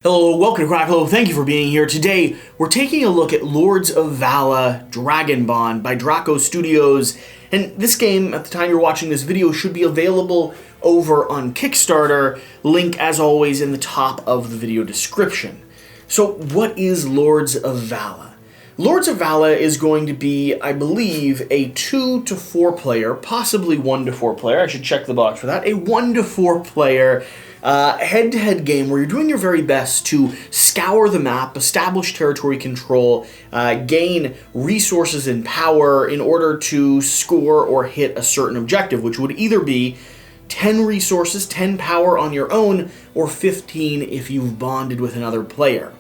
Hello, welcome to Quackalope. Thank you for being here. Today, we're taking a look at Lords of Vaala Dragonbond by Draco Studios. And this game, at the time you're watching this video, should be available over on Kickstarter. Link, as always, in the top of the video description. So, what is Lords of Vaala? Lords of Vaala is going to be, I believe, a 2 to 4 player, possibly 1 to 4 player, I should check the box for that, a 1 to 4 player head-to-head game where you're doing your very best to scour the map, establish territory control, gain resources and power in order to score or hit a certain objective, which would either be 10 resources, 10 power on your own, or 15 if you've bonded with another player.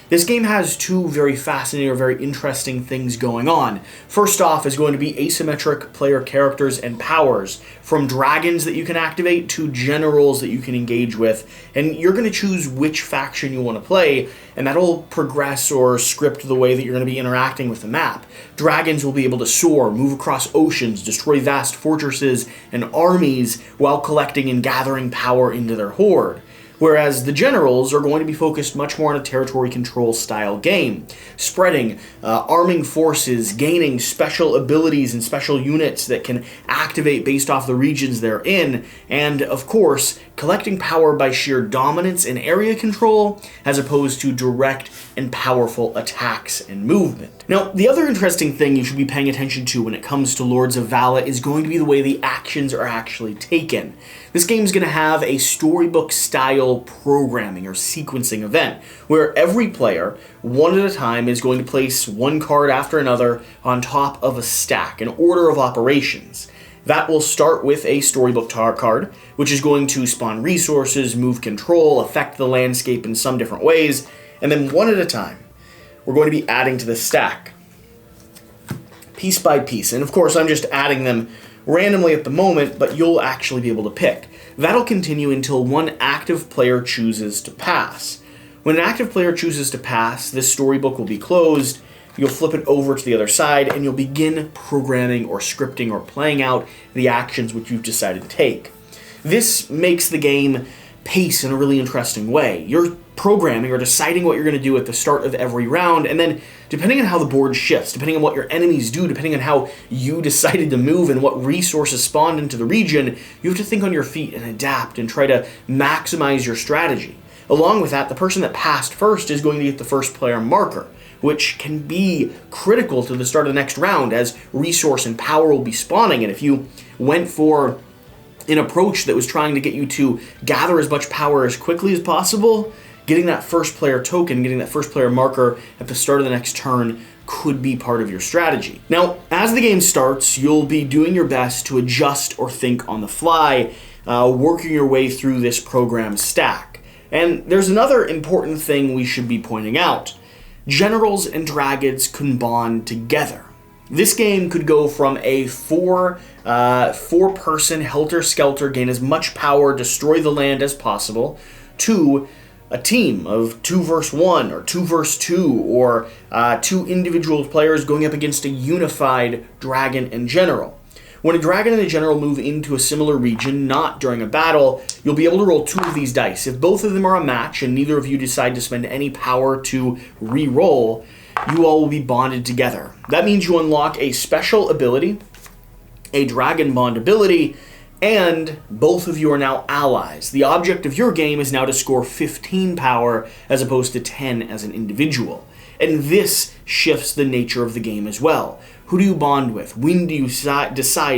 This game has two very fascinating or very interesting things going on. First off is going to be asymmetric player characters and powers, from dragons that you can activate to generals that you can engage with, and you're going to choose which faction you want to play, and that'll progress or script the way that you're going to be interacting with the map. Dragons will be able to soar, move across oceans, destroy vast fortresses and armies while collecting and gathering power into their horde. Whereas the generals are going to be focused much more on a territory control style game, spreading, arming forces, gaining special abilities and special units that can activate based off the regions they're in, and of course, collecting power by sheer dominance and area control, as opposed to direct and powerful attacks and movement. Now, the other interesting thing you should be paying attention to when it comes to Lords of Vaala is going to be the way the actions are actually taken. This game is going to have a storybook-style programming or sequencing event, where every player, one at a time, is going to place one card after another on top of a stack, an order of operations. That will start with a storybook card, which is going to spawn resources, move control, affect the landscape in some different ways, and then one at a time, we're going to be adding to the stack, piece by piece. And of course, I'm just adding them randomly at the moment, but you'll actually be able to pick. That'll continue until one active player chooses to pass. When an active player chooses to pass, this storybook will be closed, you'll flip it over to the other side, and you'll begin programming or scripting or playing out the actions which you've decided to take. This makes the game pace in a really interesting way. You're programming or deciding what you're going to do at the start of every round, and then depending on how the board shifts, depending on what your enemies do, depending on how you decided to move and what resources spawned into the region, you have to think on your feet and adapt and try to maximize your strategy. Along with that, the person that passed first is going to get the first player marker, which can be critical to the start of the next round, as resource and power will be spawning, and if you went for an approach that was trying to get you to gather as much power as quickly as possible, getting that first player token, getting that first player marker at the start of the next turn could be part of your strategy. Now, as the game starts, you'll be doing your best to adjust or think on the fly, working your way through this program stack. And there's another important thing we should be pointing out. Generals and dragons can bond together. This game could go from a four-person helter-skelter, gain as much power, destroy the land as possible, to a team of 2 versus 1 or 2 versus 2, or 2 individual players going up against a unified dragon and general. When a dragon and a general move into a similar region, not during a battle, you'll be able to roll 2 of these dice. If both of them are a match and neither of you decide to spend any power to re-roll, you all will be bonded together. That means you unlock a special ability, a Dragonbond ability, and both of you are now allies. The object of your game is now to score 15 power as opposed to 10 as an individual. And this shifts the nature of the game as well. Who do you bond with? When do you decide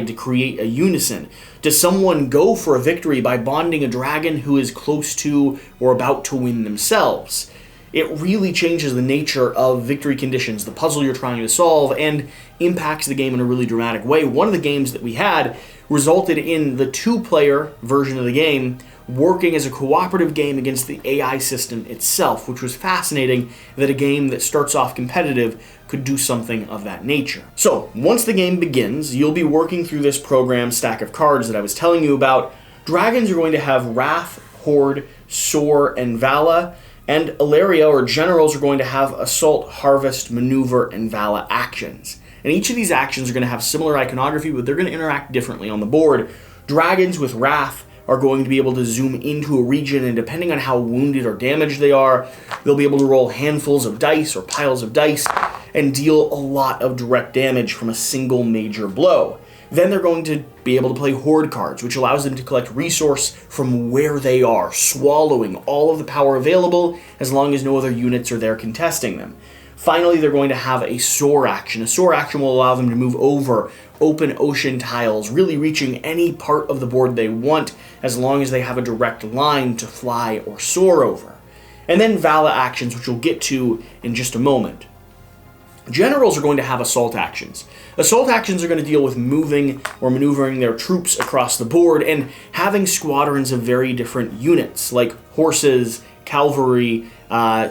to create a unison? Does someone go for a victory by bonding a dragon who is close to or about to win themselves? It really changes the nature of victory conditions, the puzzle you're trying to solve, and impacts the game in a really dramatic way. One of the games that we had resulted in the 2-player version of the game working as a cooperative game against the AI system itself, which was fascinating that a game that starts off competitive could do something of that nature. So, once the game begins, you'll be working through this program stack of cards that I was telling you about. Dragons are going to have Wrath, Horde, Soar, and Vala, and Ilaria, or generals, are going to have Assault, Harvest, Maneuver, and Vaala actions. And each of these actions are going to have similar iconography, but they're going to interact differently on the board. Dragons with Wrath are going to be able to zoom into a region, and depending on how wounded or damaged they are, they'll be able to roll handfuls of dice or piles of dice and deal a lot of direct damage from a single major blow. Then they're going to be able to play horde cards, which allows them to collect resource from where they are, swallowing all of the power available as long as no other units are there contesting them. Finally, they're going to have a soar action. A soar action will allow them to move over open ocean tiles, really reaching any part of the board they want as long as they have a direct line to fly or soar over. And then Vala actions, which we'll get to in just a moment. Generals are going to have assault actions. Assault actions are going to deal with moving or maneuvering their troops across the board and having squadrons of very different units, like horses, cavalry,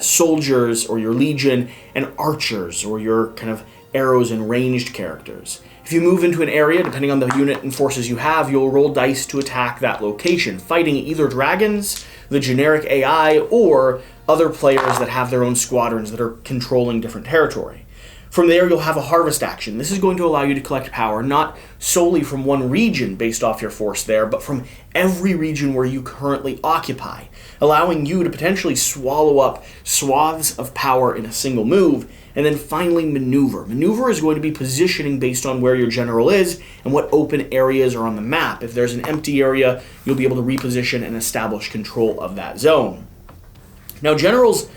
soldiers, or your legion, and archers, or your kind of arrows and ranged characters. If you move into an area, depending on the unit and forces you have, you'll roll dice to attack that location, fighting either dragons, the generic AI, or other players that have their own squadrons that are controlling different territory. From there, you'll have a harvest action. This is going to allow you to collect power, not solely from one region based off your force there, but from every region where you currently occupy, allowing you to potentially swallow up swaths of power in a single move. And then finally, maneuver. Maneuver is going to be positioning based on where your general is and what open areas are on the map. If there's an empty area, you'll be able to reposition and establish control of that zone. Now, generals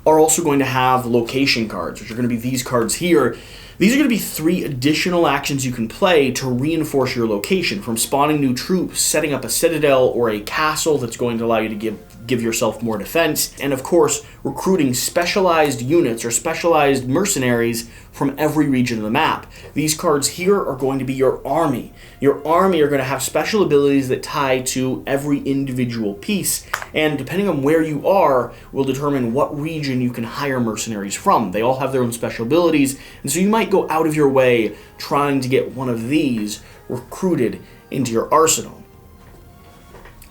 are also going to have location cards, which are going to be these cards here. These are going to be 3 additional actions you can play to reinforce your location, from spawning new troops, setting up a citadel or a castle that's going to allow you to give yourself more defense, and of course, recruiting specialized units or specialized mercenaries from every region of the map. These cards here are going to be your army. Your army are going to have special abilities that tie to every individual piece, and depending on where you are, will determine what region you can hire mercenaries from. They all have their own special abilities, and so you might go out of your way trying to get one of these recruited into your arsenal.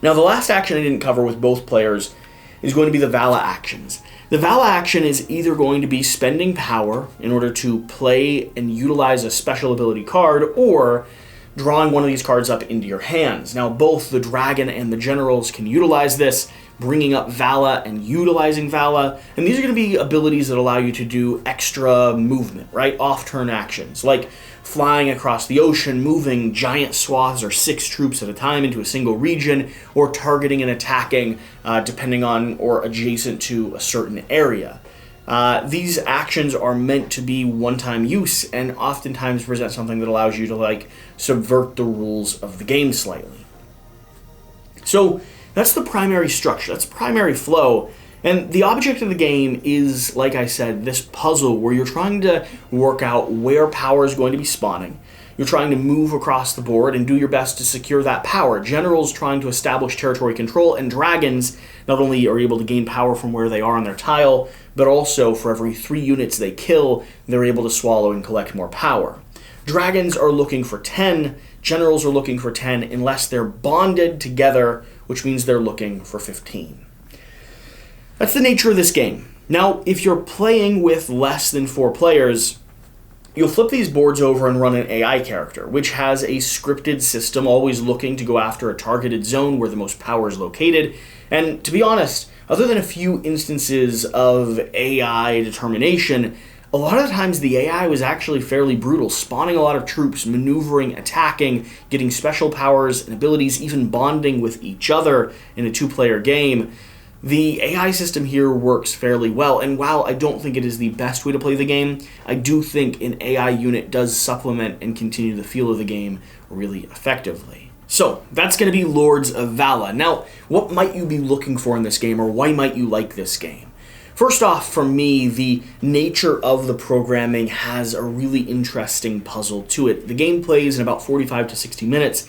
Now, the last action I didn't cover with both players is going to be the Vala actions. The Vala action is either going to be spending power in order to play and utilize a special ability card, or drawing one of these cards up into your hands. Now, both the dragon and the generals can utilize this, bringing up Vala and utilizing Vala, and these are going to be abilities that allow you to do extra movement, right? Off-turn actions, like flying across the ocean, moving giant swaths or 6 troops at a time into a single region, or targeting and attacking depending on or adjacent to a certain area. These actions are meant to be one-time use and oftentimes present something that allows you to subvert the rules of the game slightly. So that's the primary structure, that's the primary flow. And the object of the game is, like I said, this puzzle where you're trying to work out where power is going to be spawning. You're trying to move across the board and do your best to secure that power. Generals trying to establish territory control, and dragons not only are able to gain power from where they are on their tile, but also for every 3 units they kill, they're able to swallow and collect more power. Dragons are looking for 10, generals are looking for 10 unless they're bonded together, which means they're looking for 15. That's the nature of this game. Now, if you're playing with less than 4 players, you'll flip these boards over and run an AI character, which has a scripted system always looking to go after a targeted zone where the most power is located. And to be honest, other than a few instances of AI determination, a lot of the times the AI was actually fairly brutal, spawning a lot of troops, maneuvering, attacking, getting special powers and abilities, even bonding with each other in a 2-player game. The AI system here works fairly well, and while I don't think it is the best way to play the game, I do think an AI unit does supplement and continue the feel of the game really effectively. So, that's going to be Lords of Vala. Now, what might you be looking for in this game, or why might you like this game? First off, for me, the nature of the programming has a really interesting puzzle to it. The game plays in about 45 to 60 minutes,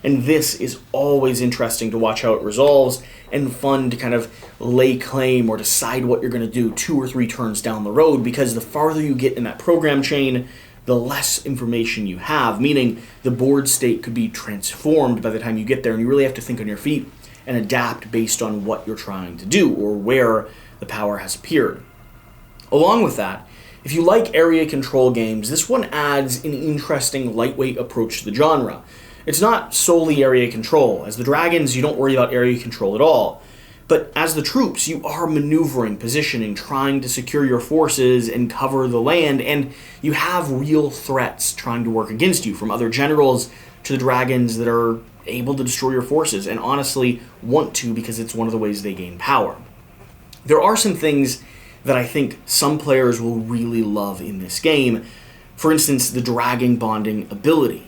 and this is always interesting to watch how it resolves, and fun to kind of lay claim or decide what you're going to do 2 or 3 turns down the road, because the farther you get in that program chain, the less information you have, meaning the board state could be transformed by the time you get there, and you really have to think on your feet and adapt based on what you're trying to do or where the power has appeared. Along with that, if you like area control games, this one adds an interesting lightweight approach to the genre. It's not solely area control. As the dragons, you don't worry about area control at all. But as the troops, you are maneuvering, positioning, trying to secure your forces and cover the land, and you have real threats trying to work against you, from other generals to the dragons that are able to destroy your forces, and honestly want to because it's one of the ways they gain power. There are some things that I think some players will really love in this game. For instance, the Dragonbonding ability.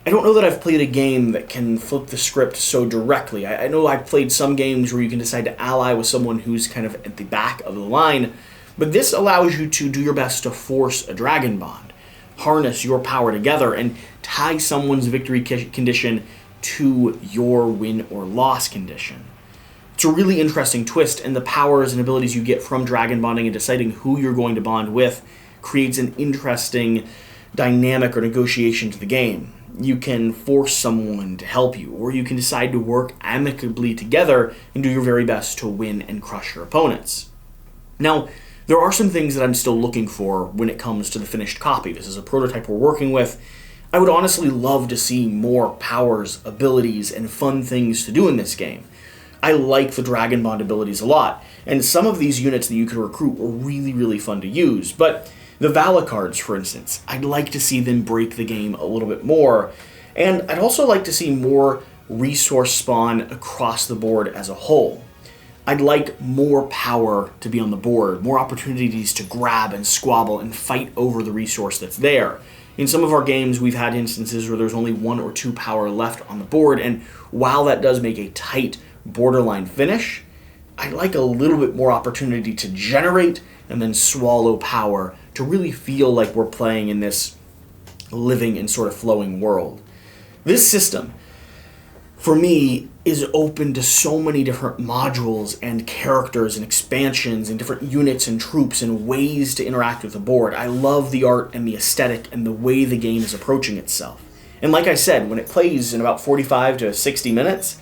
I don't know that I've played a game that can flip the script so directly. I know I've played some games where you can decide to ally with someone who's kind of at the back of the line, but this allows you to do your best to force a Dragonbond, harness your power together, and tie someone's victory condition to your win or loss condition. It's a really interesting twist, and the powers and abilities you get from Dragonbonding and deciding who you're going to bond with creates an interesting dynamic or negotiation to the game. You can force someone to help you, or you can decide to work amicably together and do your very best to win and crush your opponents. Now, there are some things that I'm still looking for when it comes to the finished copy. This is a prototype we're working with. I would honestly love to see more powers, abilities, and fun things to do in this game. I like the Dragonbond abilities a lot, and some of these units that you could recruit were really, really fun to use, but the Vala cards, for instance, I'd like to see them break the game a little bit more, and I'd also like to see more resource spawn across the board as a whole. I'd like more power to be on the board, more opportunities to grab and squabble and fight over the resource that's there. In some of our games, we've had instances where there's only 1 or 2 power left on the board, and while that does make a tight, borderline finish, I'd like a little bit more opportunity to generate and then swallow power to really feel like we're playing in this living and sort of flowing world. This system, for me, is open to so many different modules and characters and expansions and different units and troops and ways to interact with the board. I love the art and the aesthetic and the way the game is approaching itself. And like I said, when it plays in about 45 to 60 minutes,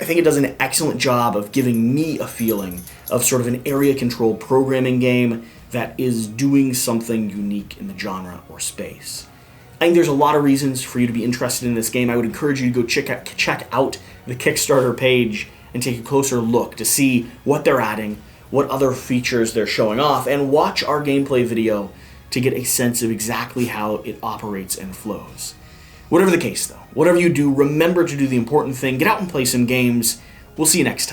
I think it does an excellent job of giving me a feeling of sort of an area-controlled programming game that is doing something unique in the genre or space. I think there's a lot of reasons for you to be interested in this game. I would encourage you to go check out the Kickstarter page and take a closer look to see what they're adding, what other features they're showing off, and watch our gameplay video to get a sense of exactly how it operates and flows. Whatever the case, though, whatever you do, remember to do the important thing. Get out and play some games. We'll see you next time.